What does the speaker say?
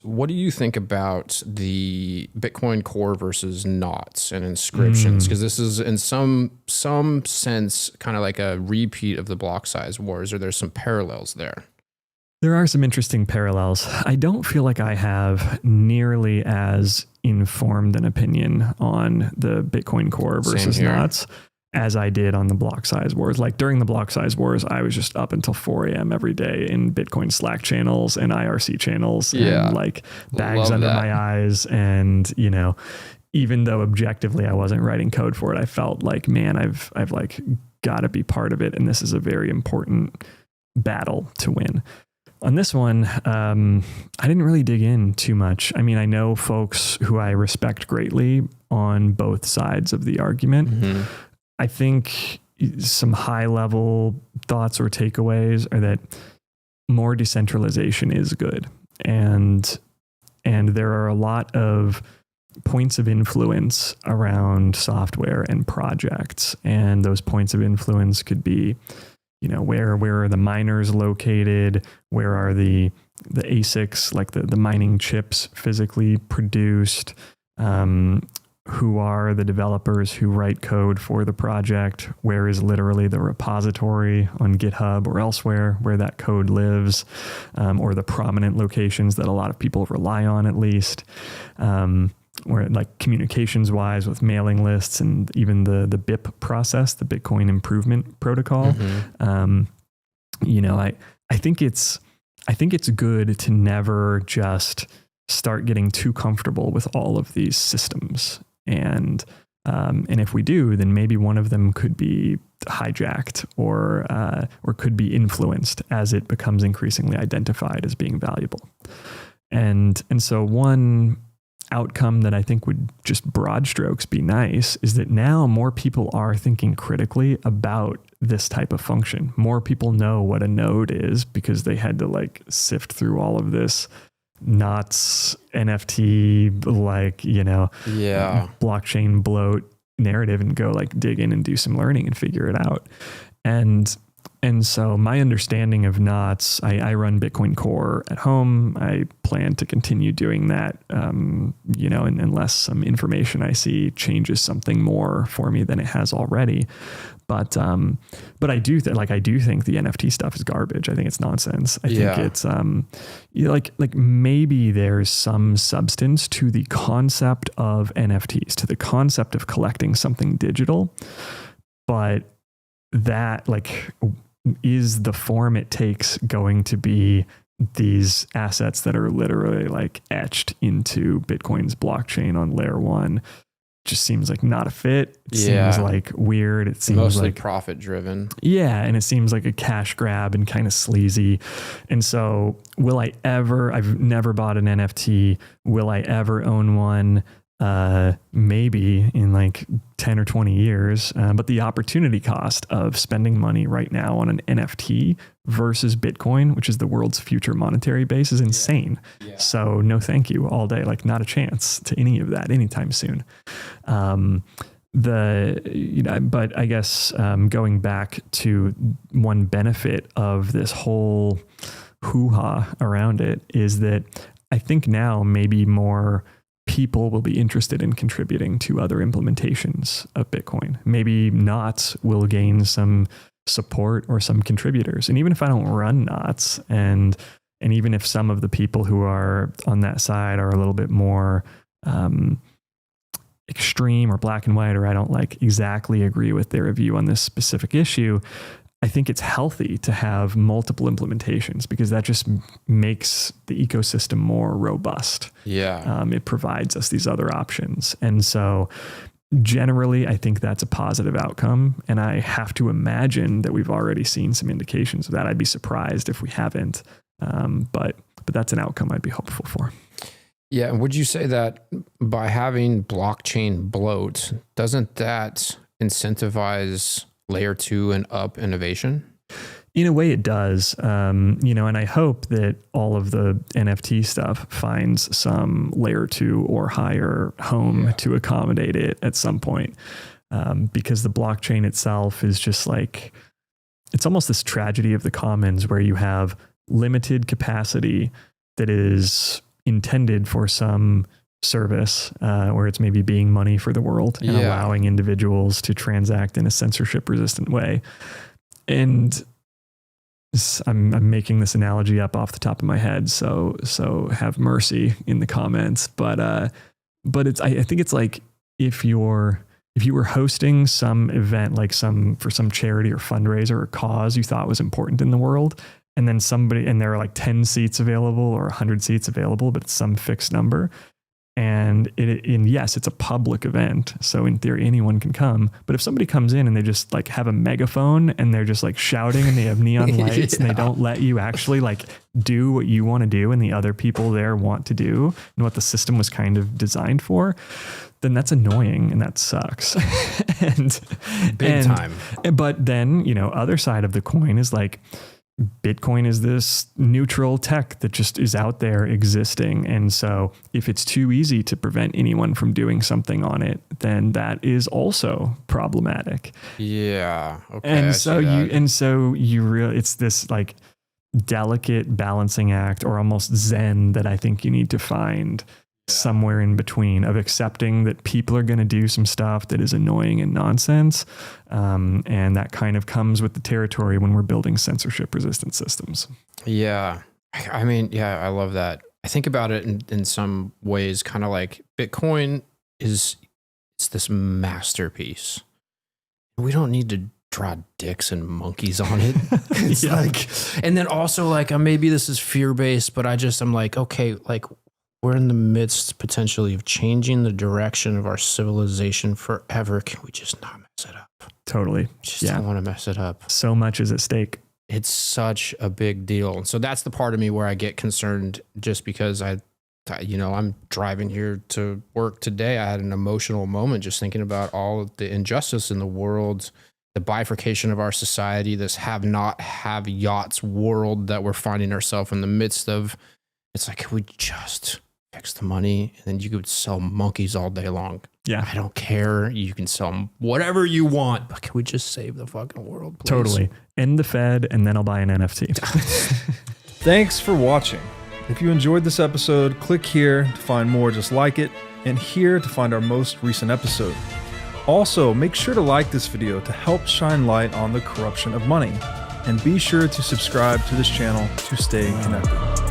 What do you think about the Bitcoin Core versus knots and inscriptions? Because this is in some sense kind of like a repeat of the block size wars, or there's some parallels there. There are some interesting parallels. I don't feel like I have nearly as informed an opinion on the Bitcoin Core versus knots as I did on the block size wars. Like during the block size wars, I was just up until 4 a.m. every day in Bitcoin Slack channels and IRC channels and like bags under my eyes. And, you know, even though objectively I wasn't writing code for it, I felt like, man, I've like got to be part of it. And this is a very important battle to win. On this one, I didn't really dig in too much. I mean, I know folks who I respect greatly on both sides of the argument. Mm-hmm. I think some high level thoughts or takeaways are that more decentralization is good. And there are a lot of points of influence around software and projects. And those points of influence could be, you know, where are the miners located? Where are the ASICs, like the mining chips physically produced? Who are the developers who write code for the project? Where is literally the repository on GitHub or elsewhere where that code lives? Or the prominent locations that a lot of people rely on, at least. Or like communications wise with mailing lists and even the BIP process, the Bitcoin Improvement Protocol. Mm-hmm. You know, I think it's good to never just start getting too comfortable with all of these systems. And if we do, then maybe one of them could be hijacked or could be influenced as it becomes increasingly identified as being valuable. And so one outcome that I think would just broad strokes be nice is that now more people are thinking critically about this type of function. More people know what a node is because they had to like sift through all of this knots, NFT, like, you know, blockchain bloat narrative and go like dig in and do some learning and figure it out. And so my understanding of knots, I run Bitcoin Core at home. I plan to continue doing that, you know, unless some information I see changes something more for me than it has already. But I do think the NFT stuff is garbage. I think it's nonsense. I think it's you know, like maybe there's some substance to the concept of NFTs, to the concept of collecting something digital, but that like is the form it takes going to be these assets that are literally like etched into Bitcoin's blockchain on layer 1. Just seems like not a fit. It seems like weird. It seems mostly like profit driven. Yeah. And it seems like a cash grab and kind of sleazy. And so I've never bought an NFT. Will I ever own one? Maybe in like 10 or 20 years. But the opportunity cost of spending money right now on an NFT versus Bitcoin, which is the world's future monetary base, is insane. Yeah. So no, thank you all day. Like not a chance to any of that anytime soon. But I guess, going back to one benefit of this whole hoo-ha around it is that I think now maybe more people will be interested in contributing to other implementations of Bitcoin. Maybe knots will gain some support or some contributors. And even if I don't run knots, and even if some of the people who are on that side are a little bit more extreme or black and white, or I don't like exactly agree with their view on this specific issue, I think it's healthy to have multiple implementations because that just makes the ecosystem more robust. Yeah. It provides us these other options. And so generally, I think that's a positive outcome. And I have to imagine that we've already seen some indications of that. I'd be surprised if we haven't. But that's an outcome I'd be hopeful for. Yeah. And would you say that by having blockchain bloat, doesn't that incentivize layer 2 and up innovation? In a way it does, you know, and I hope that all of the NFT stuff finds some layer 2 or higher home to accommodate it at some point. Because the blockchain itself is just like, it's almost this tragedy of the commons where you have limited capacity that is intended for some service, where it's maybe being money for the world and allowing individuals to transact in a censorship resistant way. And I'm making this analogy up off the top of my head, so have mercy in the comments. But it's I think it's like if you were hosting some event, like for some charity or fundraiser or cause you thought was important in the world, and then there are like 10 seats available or 100 seats available, but it's some fixed number. And yes, it's a public event, so in theory anyone can come. But if somebody comes in and they just like have a megaphone and they're just like shouting and they have neon lights and they don't let you actually like do what you want to do and the other people there want to do and what the system was kind of designed for, then that's annoying and that sucks. Big time. But then, other side of the coin is like, Bitcoin is this neutral tech that just is out there existing. And so if it's too easy to prevent anyone from doing something on it, then that is also problematic. Yeah. Okay. And it's this like delicate balancing act, or almost zen, that I think you need to find somewhere in between, of accepting that people are going to do some stuff that is annoying and nonsense. And that kind of comes with the territory when we're building censorship resistant systems. Yeah. I mean, I love that. I think about it in some ways, kind of like Bitcoin it's this masterpiece. We don't need to draw dicks and monkeys on it. It's like, and then also like, maybe this is fear-based, but I'm like, okay, like, we're in the midst potentially of changing the direction of our civilization forever. Can we just not mess it up? Totally. Just don't want to mess it up. So much is at stake. It's such a big deal. And so that's the part of me where I get concerned, just because I'm driving here to work today. I had an emotional moment just thinking about all of the injustice in the world, the bifurcation of our society, this have not have yachts world that we're finding ourselves in the midst of. It's like, can we just fix the money, and then you could sell monkeys all day long? Yeah. I don't care. You can sell whatever you want, but can we just save the fucking world, please? Totally. End the Fed, and then I'll buy an NFT. Thanks for watching. If you enjoyed this episode, click here to find more just like it, and here to find our most recent episode. Also, make sure to like this video to help shine light on the corruption of money, and be sure to subscribe to this channel to stay connected.